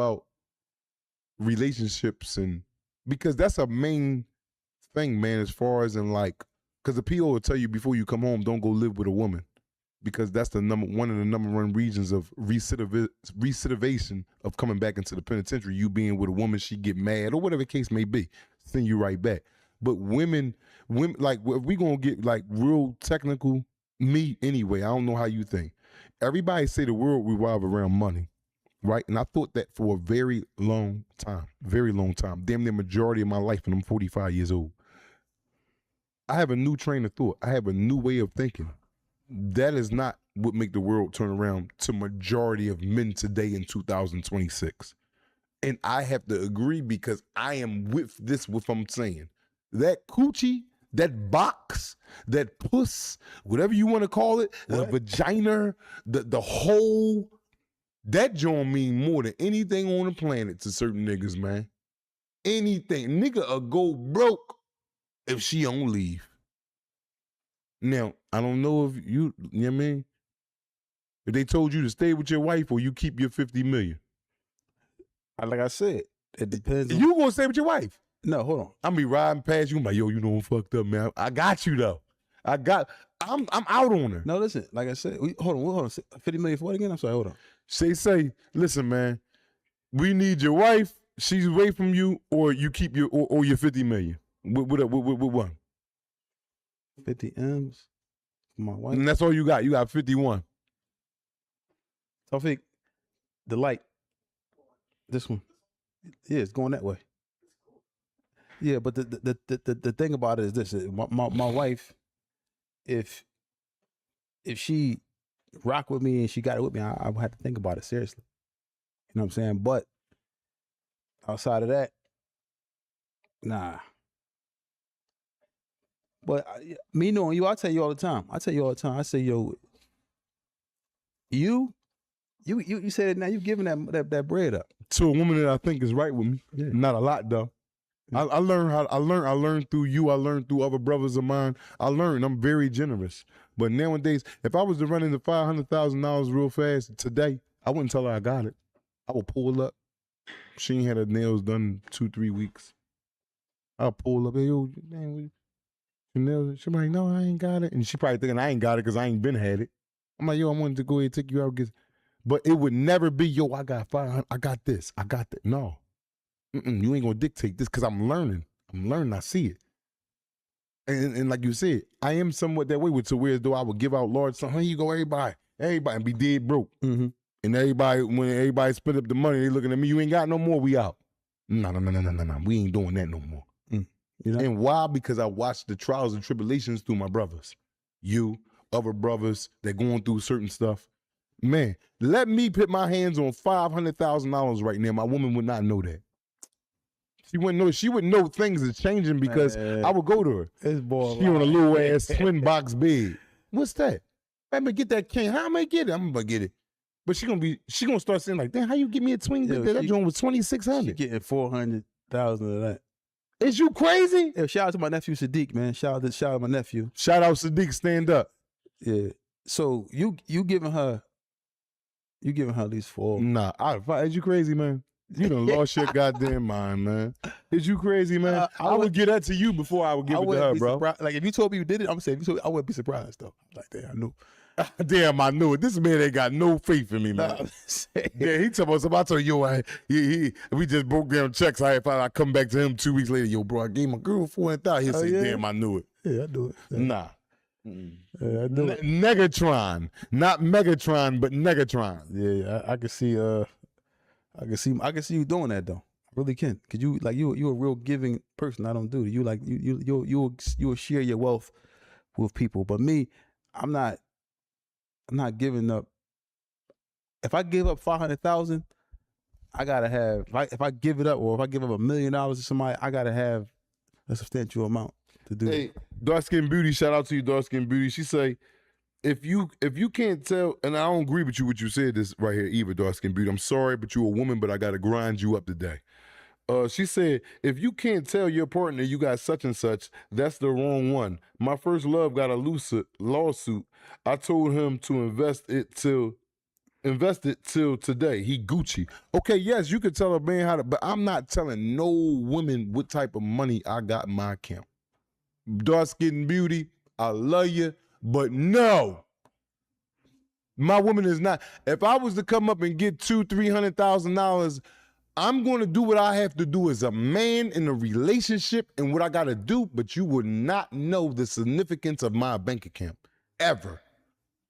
about relationships and because that's a main thing, man, as far as in like, because the PO will tell you before you come home, don't go live with a woman. Because that's the one of the number one reasons of recidivation of coming back into the penitentiary. You being with a woman, she get mad or whatever the case may be, send you right back. But women, like if we gonna get like real technical, me anyway, I don't know how you think. Everybody say the world revolve around money, right? And I thought that for a very long time, damn near majority of my life, and I'm 45 years old. I have a new train of thought. I have a new way of thinking. That is not what make the world turn around to majority of men today in 2026. And I have to agree because I am with this, what I'm saying. That coochie, that box, that puss, whatever you want to call it, the vagina, the hole, that joint mean more than anything on the planet to certain niggas, man. Anything. Nigga will go broke if she don't leave. Now, I don't know if you know what I mean? If they told you to stay with your wife or you keep your 50 million. Like I said, it depends. You gonna stay with your wife? No, hold on. I'm be riding past you, I'm like, yo, you know I'm fucked up, man. I got you though. I'm out on her. No, listen, like I said, hold on. 50 million for what again? I'm sorry, hold on. Say, listen, man, we need your wife, she's away from you, or you keep your or your 50 million. What one? 50 M's for my wife. And that's all you got. You got 51. Tawfiq, the light. This one. Yeah, it's going that way. Yeah, but the thing about it is this: my wife, if she rock with me and she got it with me, I would have to think about it seriously. You know what I'm saying? But outside of that, nah. But me knowing you, I tell you all the time. I say, yo, you said it now. You giving that bread up to a woman that I think is right with me. Yeah. Not a lot though. Yeah. I learned through you. I learned through other brothers of mine. I'm very generous. But nowadays, if I was to run into $500,000 real fast today, I wouldn't tell her I got it. I would pull up. She ain't had her nails done 2-3 weeks. I'll pull up. Hey, yo, dang, she's like, no, I ain't got it. And she probably thinking I ain't got it because I ain't been had it. I'm like, yo, I wanted to go ahead and take you out. But it would never be, yo, I got 500, I got this, I got that. No. You ain't gonna dictate this because I'm learning, I see it. And like you said, I am somewhat that way with to where as though I would give out large something. Here you go, everybody, and be dead broke. Mm-hmm. And when everybody split up the money, they looking at me, you ain't got no more, we out. No, we ain't doing that no more. You know? And why? Because I watched the trials and tribulations through my brothers. You, other brothers that going through certain stuff. Man, let me put my hands on $500,000 right now. My woman would not know that. She wouldn't know. She would know things are changing because I would go to her. She on a little ass twin box bed. What's that? Let me get that can. How am I get it? I'm gonna get it. But she gonna start saying like, damn, how you get me a twin bed? That joint was $2,600. She getting 400,000 of that. Is you crazy? Yeah, shout out to my nephew Sadiq, man. Shout out my nephew. Shout out Sadiq, stand up. Yeah. So you giving her at least 4. Nah, is you crazy, man? You done lost your goddamn mind, man. Is you crazy, man? I would give that to you before I would give it to her, bro. Like if you told me you did it, I'm saying I wouldn't be surprised though. Like damn, I knew. Damn, I knew it. This man ain't got no faith in me, man. Yeah, he told us about to yo, we just broke down checks. I come back to him 2 weeks later. Yo, bro, I gave my girl 400,000. He'll say, damn, I knew it. Yeah, I knew it. Yeah. Nah. Yeah, I knew it. Negatron, not Megatron, but Negatron. Yeah, I can see you doing that though. I really can. Cause you a real giving person. I don't do it. You like you'll share your wealth with people. But me, I'm not giving up. If I give up 500,000, I gotta have. If I give it up, or if I give up $1 million to somebody, I gotta have a substantial amount to do. Hey, Dark Skin Beauty, shout out to you, Dark Skin Beauty. She say, if you can't tell, and I don't agree with you what you said this right here either, Dark Skin Beauty. I'm sorry, but you a woman, but I gotta grind you up today. She said, if you can't tell your partner you got such and such, that's the wrong one. My first love got a lawsuit. I told him to invest it till invested till today. He Gucci. Okay, yes, you could tell a man how to, but I'm not telling no women what type of money I got in my account. Dark skin beauty, I love you, but no. My woman is not. If I was to come up and get $200,000-$300,000, I'm going to do what I have to do as a man in a relationship and what I got to do, but you would not know the significance of my bank account ever.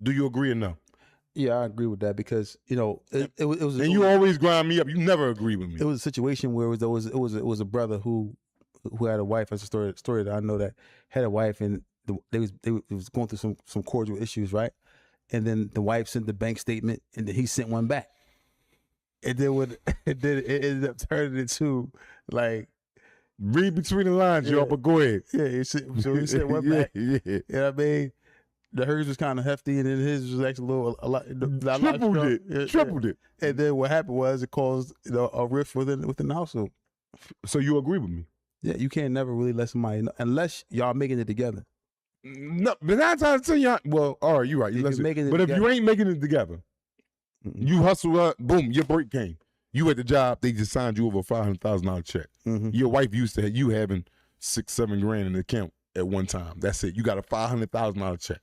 Do you agree or no? Yeah, I agree with that because it was. And you always grind me up. You never agree with me. It was a situation where it was a brother who had a wife. That's a story that I know that had a wife, and they was going through some cordial issues, right? And then the wife sent the bank statement, and then he sent one back. And then it ended up turning into like, read between the lines, y'all. But go ahead. Yeah, so he sent one back. Yeah. You know what I mean? The hers was kind of hefty, and then his was actually a lot. Tripled it. And then what happened was it caused a rift within the household. So you agree with me? Yeah, you can't never really let somebody know, unless y'all making it together. No, but I'm trying to tell y'all. Well, all right, you're right. But if you ain't making it together, you hustle up, boom, your break came. You at the job, they just signed you over a $500,000 check. Your wife used to have you having $6-7 grand in the account at one time. That's it. You got a $500,000 check.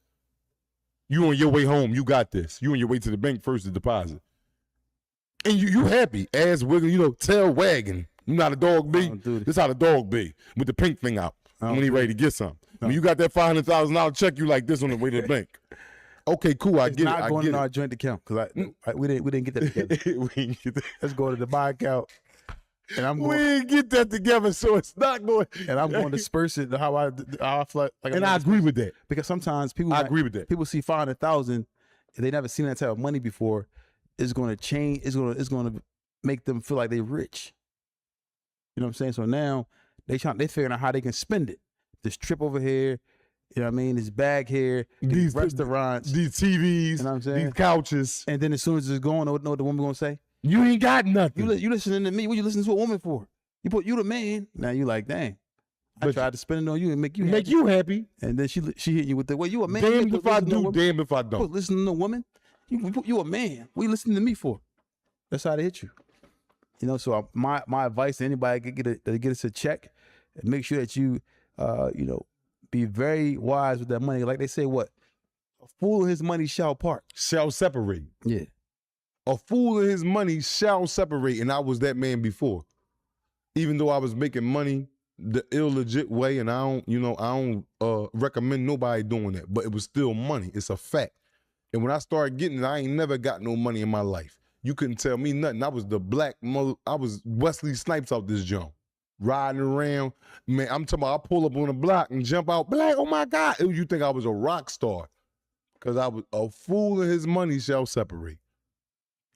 You on your way home, you got this. You on your way to the bank first to deposit. And you happy, ass wiggling, tail wagging. You know how the dog be? This how the dog be, with the pink thing out when he ready to get something. When you got that $500,000 check, you like this on the way to the bank. Okay, cool, I get it. It's not going in our joint account because we didn't get that together. We didn't get that. Let's go to the buy account. And we didn't get that together, so it's not going. And I'm going to disperse it how I feel like. And I agree with that because sometimes people. I agree with that. People see 500,000, and they never seen that type of money before. It's going to change. It's going to make them feel like they're rich. You know what I'm saying? So now they figuring out how they can spend it. This trip over here, you know what I mean? This bag here, these restaurants, these TVs, you know what I'm saying? These couches. And then as soon as it's going, know what the woman gonna say? You ain't got nothing. You listening to me? What you listening to a woman for? You the man. Now you like, dang. I tried to spend it on you and make you happy. And then she hit you with the, well, you a man. Damn if I do, damn if I don't. Listen to a woman. You a man. What you listening to me for? That's how they hit you. So my advice to anybody that get us a check, and make sure that you be very wise with that money. Like they say, what? A fool and his money shall part. Shall separate. Yeah. A fool and his money shall separate. And I was that man before. Even though I was making money the illegit way, and I don't recommend nobody doing that, but it was still money. It's a fact. And when I started getting it, I ain't never got no money in my life. You couldn't tell me nothing. I was I was Wesley Snipes out this jump. Riding around, man, I'm talking about I pull up on the block and jump out, like, oh my God. You think I was a rock star. Because I was a fool and his money shall separate.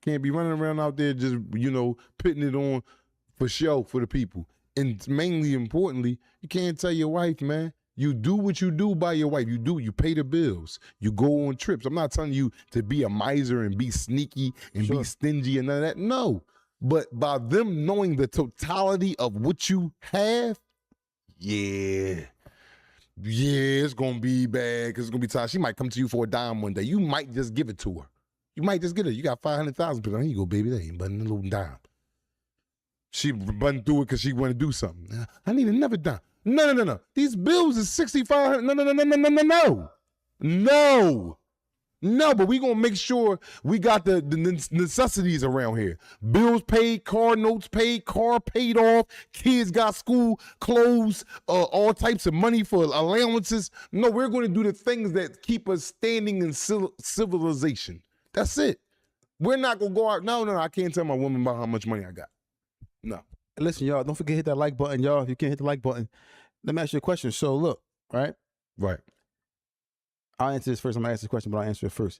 Can't be running around out there just, putting it on for show for the people. And mainly importantly, you can't tell your wife, man, you do what you do by your wife. You pay the bills. You go on trips. I'm not telling you to be a miser and be sneaky and be stingy and none of that. No. But by them knowing the totality of what you have, yeah, it's going to be bad because it's going to be tired. She might come to you for a dime one day. You might just give it to her. You might just get it. You got 500,000, but here you go, baby. That ain't but a little dime. She button through it because she want to do something. I need another dime. No. These bills is $6,500. No, but we gonna make sure we got the necessities around here. Bills paid, car notes paid, car paid off, kids got school clothes, all types of money for allowances. No, we're gonna do the things that keep us standing in civilization. That's it. We're not gonna go out. No, I can't tell my woman about how much money I got. No. Listen, y'all, don't forget to hit that like button, y'all. If you can't hit the like button, let me ask you a question. So look, right? I'll answer this first. I'm gonna ask this question, but I'll answer it first.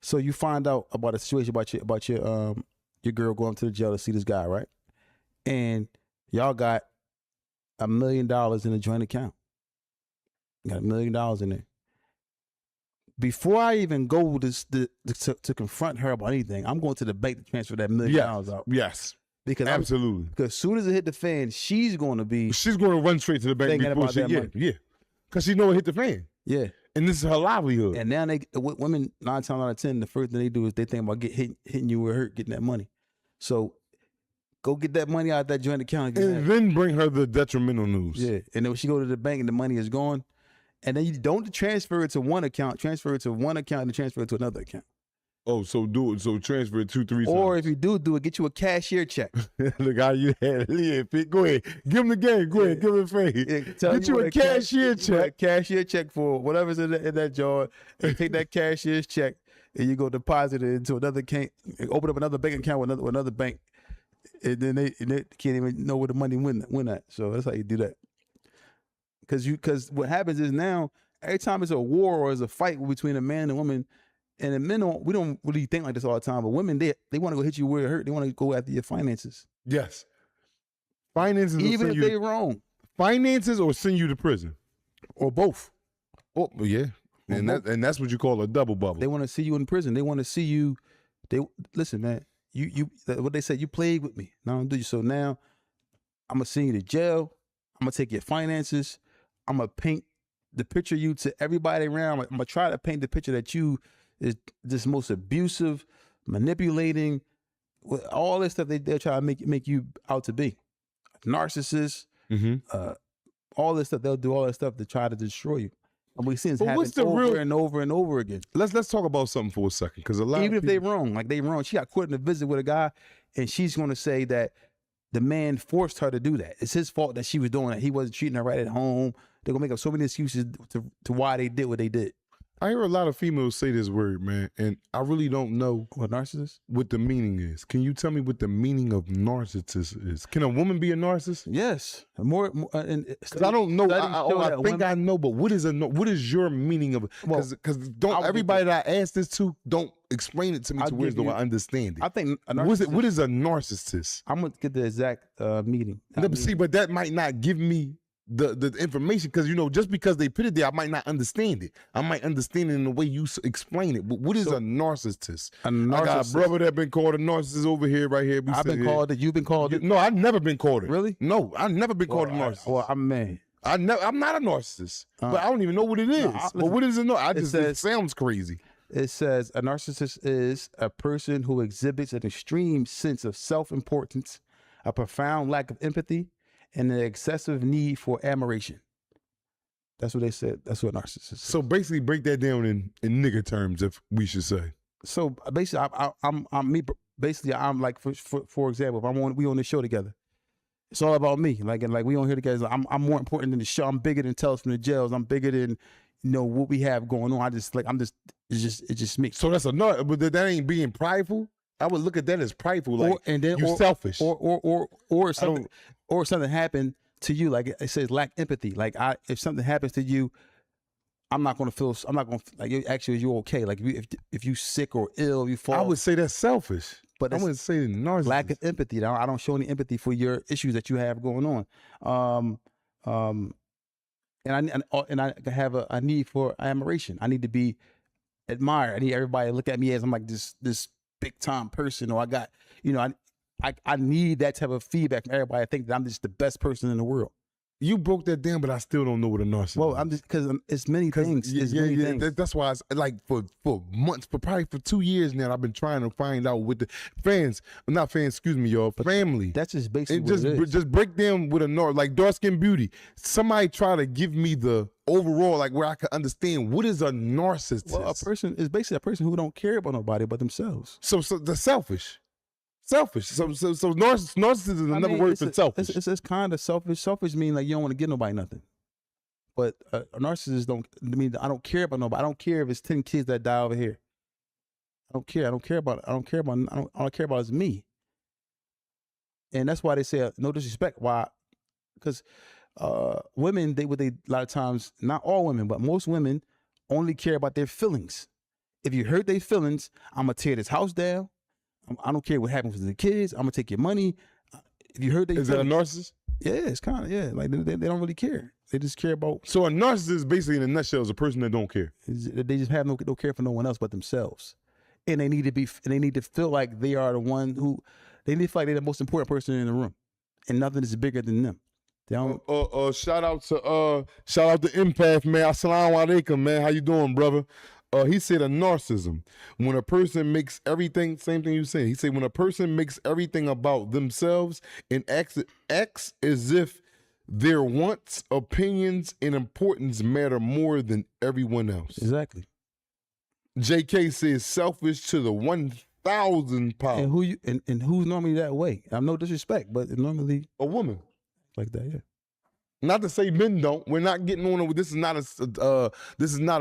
So you find out about a situation about your girl going to the jail to see this guy, right? And y'all got $1 million in a joint account. You got $1 million in there. Before I even go to confront her about anything, I'm going to the bank to transfer that $1 million out. Yes. Because absolutely. Because as soon as it hit the fan, she's going to run straight to the bank. Thinking about that money. Yeah. Because she know it hit the fan. Yeah. And this is her livelihood. And now women 9 times out of 10, the first thing they do is they think about hitting you with hurt, getting that money. So go get that money out of that joint account. And then bring her the detrimental news. Yeah. And then when she go to the bank and the money is gone, and then you don't transfer it to one account, transfer it to one account and transfer it to another account. Oh, so do it. So transfer it 2, 3 times. Or if you do it, get you a cashier check. The guy you had, go ahead. Give him the game. Go ahead. Give him a fade. Get you a cashier check. Cashier check for whatever's in that jar. And take that cashier's check and you go deposit it into another account. Open up another bank account with another bank. And then they can't even know where the money went at. So that's how you do that. Because what happens is now, every time it's a war or it's a fight between a man and a woman, and the men we don't really think like this all the time, but women, they want to go hit you where it hurt. They want to go after your finances. Yes. Finances. Even if they're wrong. Finances or send you to prison. Or both. Oh, yeah. And that's what you call a double bubble. They want to see you in prison. They want to see you. Listen, man, what they said, you played with me. Now I'm do you. So now I'm going to send you to jail. I'm going to take your finances. I'm going to paint the picture of you to everybody around. I'm going to try to paint the picture that you is this most abusive, manipulating, with all this stuff they're trying to make you out to be. Narcissist, all this stuff. They'll do all that stuff to try to destroy you. And we see this happen over and over and over again. Let's talk about something for a second, because a lot even of if they wrong, like they wrong. She got caught in a visit with a guy, and she's going to say that the man forced her to do that. It's his fault that she was doing that. He wasn't treating her right at home. They're gonna make up so many excuses to why they did what they did. I hear a lot of females say this word, man, and I really don't know what narcissist, what the meaning is. Can you tell me what the meaning of narcissist is? Can a woman be a narcissist? Yes, more because I don't know. I think I know, but what is your meaning of it? Because don't everybody that I ask this to don't explain it to me to where do I understand it? I think what is a narcissist? I'm gonna get the exact meaning. See, but that might not give me the information, because just because they put it there, I might not understand it. I might understand it in the way you explain it. But what is a narcissist? I got a brother that been called a narcissist over here, right here. I've been called it. You've been called it. No, I've never been called it. Really? No, I've never been called a narcissist. Well, I'm mad. I'm not a narcissist, but I don't even know what it is. But what is a narcissist? It sounds crazy. It says a narcissist is a person who exhibits an extreme sense of self-importance, a profound lack of empathy, and an excessive need for admiration. That's what they said. That's what narcissist is. So basically, break that down in nigga terms, if we should say. So basically, I'm me. Basically, I'm like, for example, if we on the show together, it's all about me. Like we on here together. I'm more important than the show. I'm bigger than Tales from the Jails. I'm bigger than what we have going on. It's just me. So that's but that ain't being prideful. I would look at that as prideful, like you're selfish, or something happened to you, like it says lack empathy. Like if something happens to you, I'm not gonna like actually you're okay. Like if you sick or ill, you fall. I would say that's selfish, but I wouldn't say narcissist. Lack of empathy. I don't show any empathy for your issues that you have going on. And I have a need for admiration. I need to be admired. I need everybody to look at me as I'm like this big time person, or I got, I need that type of feedback from everybody. I think that I'm just the best person in the world. You broke that down, but I still don't know what a narcissist is. Well, I'm just, because it's many things. Things. That's why it's like for months, probably for 2 years now, I've been trying to find out with the family. That's just basically what it is. Just break down with like dark skin beauty. Somebody try to give me the overall, like where I can understand what is a narcissist. Well, a person is basically a person who don't care about nobody but themselves. So the selfish. Selfish. So narcissist is another word for selfish. It's kind of selfish. Selfish means like you don't want to give nobody nothing. But a narcissist I don't care about nobody. I don't care if it's 10 kids that die over here. I don't care. I don't care about is me. And that's why they say no disrespect. Why? Because women, a lot of times, not all women, but most women only care about their feelings. If you hurt their feelings, I'm gonna tear this house down. I don't care what happens to the kids. I'm gonna take your money. If you heard that, is that a narcissist? Yeah, it's kind of like they don't really care. They just care about. So a narcissist, basically in a nutshell, is a person that don't care. They just have no care for no one else but themselves, and they need to feel like they are the one who they need to feel like they're the most important person in the room, and nothing is bigger than them. They don't. Shout out to Empath, man. Assalamu alaikum, man. How you doing, brother? He said a narcissism. When a person makes everything, same thing you saying. He said when a person makes everything about themselves and acts as if their wants, opinions, and importance matter more than everyone else. Exactly. JK says selfish to the 1,000 pounds. And who's normally that way? I'm no disrespect, but normally a woman like that, yeah. Not to say men don't. We're not getting on it. This is not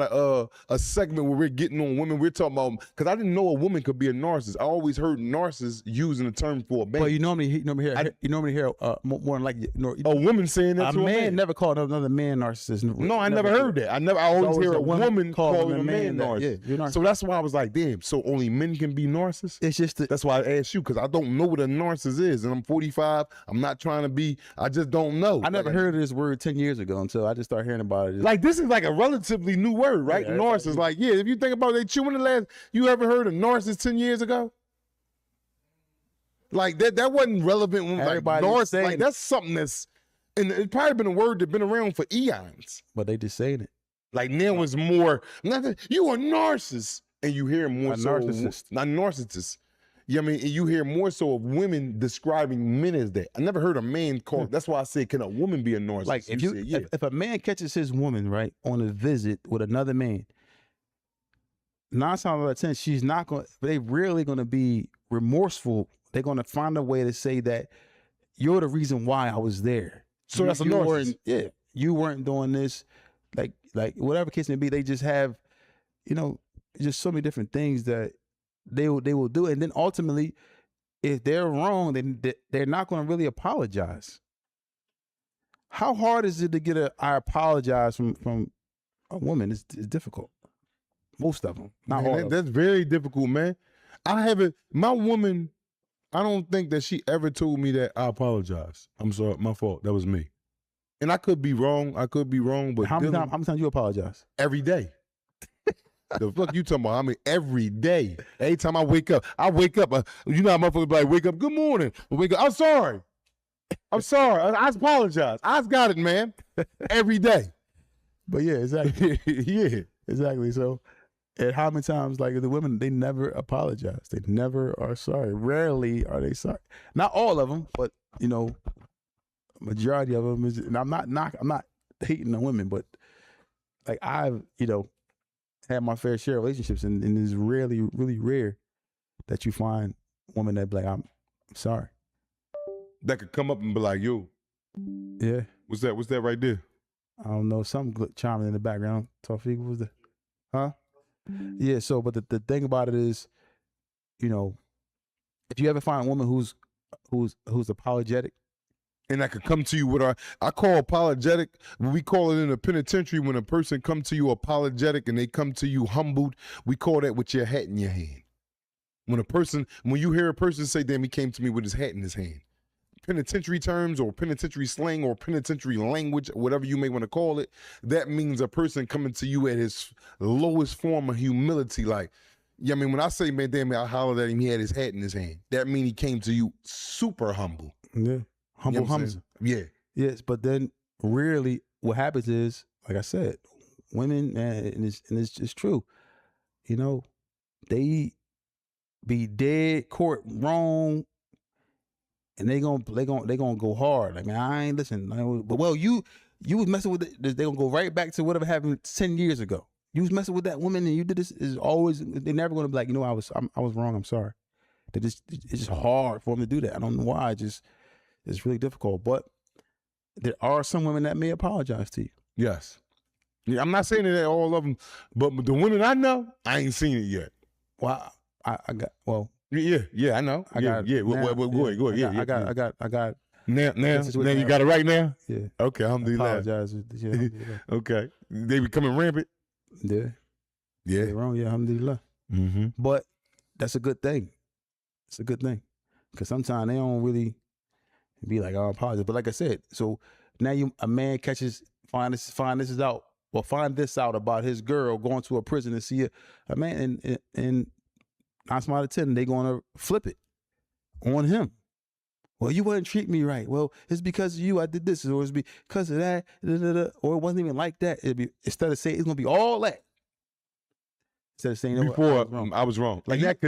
a segment where we're getting on women. We're talking about, because I didn't know a woman could be a narcissist. I always heard narcissist using the term for a man. But you normally hear more than like a woman saying that to a man. Never called another man narcissist. No, I never heard that. I always hear a woman calling a man narcissist. Yeah, narcissist. So that's why I was like, damn. So only men can be narcissists. It's just that's why I asked you, because I don't know what a narcissist is, and I'm 45. I'm not trying to be. I just don't know. I never heard of this word 10 years ago until I just started hearing about it. Like, this is like a relatively new word, right? Yeah, narcissist. Like, yeah, if you think about it, when the last you ever heard of narcissist 10 years ago? Like that wasn't relevant when everybody like saying like that's something that's, and it's probably been a word that's been around for eons. But they just saying it. Like now it's more nothing. You a narcissist, and you hear more narcissist. Not narcissist. Yeah, I mean, you hear more so of women describing men as that. I never heard a man call. That's why I said, can a woman be a narcissist? Like if a man catches his woman right on a visit with another man, 9 times out of 10, she's not going. They rarely going to be remorseful. They're going to find a way to say that you're the reason why I was there. So that's a narcissist. Yeah, you weren't doing this. Like whatever case may be, they just have, just so many different things that they will do, and then ultimately, if they're wrong, then they're not going to really apologize. How hard is it to get I apologize from a woman? It's difficult. Most of them, not all. That's very difficult, man. My woman, I don't think that she ever told me that I apologize. I'm sorry, my fault. That was me, and I could be wrong. But how many times you apologize? Every day. The fuck you talking about? I mean, every day. Every time I wake up. You know how motherfuckers be like, wake up, good morning. Wake up, I'm sorry. I apologize. I got it, man. Every day. But yeah, exactly. Yeah. Exactly. So, and how many times, like the women, they never apologize. They never are sorry. Rarely are they sorry. Not all of them, but majority of them is. And I'm not hating on women, but like I've had my fair share of relationships, and it's really rare that you find a woman that be like, I'm sorry. That could come up and be like, yo. Yeah. What's that right there? I don't know, something chiming in the background. Tawfiq, what was that? Huh? Yeah, so, but the thing about it is, if you ever find a woman who's apologetic, and that could come to you with I call apologetic, we call it in the penitentiary when a person come to you apologetic and they come to you humbled, we call that with your hat in your hand. When you hear a person say, damn, he came to me with his hat in his hand. Penitentiary terms or penitentiary slang or penitentiary language, whatever you may want to call it, that means a person coming to you at his lowest form of humility. Like, yeah, I mean, when I say, man, damn, I hollered at him, he had his hat in his hand. That means he came to you super humble. Yeah. Humble Hamza. Yeah. Yes, but then rarely what happens is, like I said, women, and it's true, they be dead court wrong, and they gonna go hard. Like, man, I ain't listen. But well, you was messing with it. They gonna go right back to whatever happened 10 years ago. You was messing with that woman, and you did this. Is always they're never gonna be like, I was wrong. I'm sorry. It's just hard for them to do that. I don't know why. It's really difficult, but there are some women that may apologize to you. Yes. Yeah, I'm not saying that all of them, but the women I know, I ain't seen it yet. Well, I got, well. Yeah, I know. Go ahead. Yeah, I got. Now you got it right now? Yeah. Okay, alhamdulillah. I apologize. Yeah, alhamdulillah. Okay. They becoming rampant? Yeah. Yeah. They're wrong, yeah, alhamdulillah. Mm-hmm. But that's a good thing. It's a good thing. Because sometimes they don't really be like, I apologize. But like I said, so now a man find this out about his girl going to a prison and see a man, and 9 times out of 10, they going to flip it on him. Well, you wouldn't treat me right. Well, it's because of you I did this, or it's because of that, or it wasn't even like that. It'd be, instead of saying it's gonna be all that. Instead of saying, you know what, Before I was wrong. Like And that could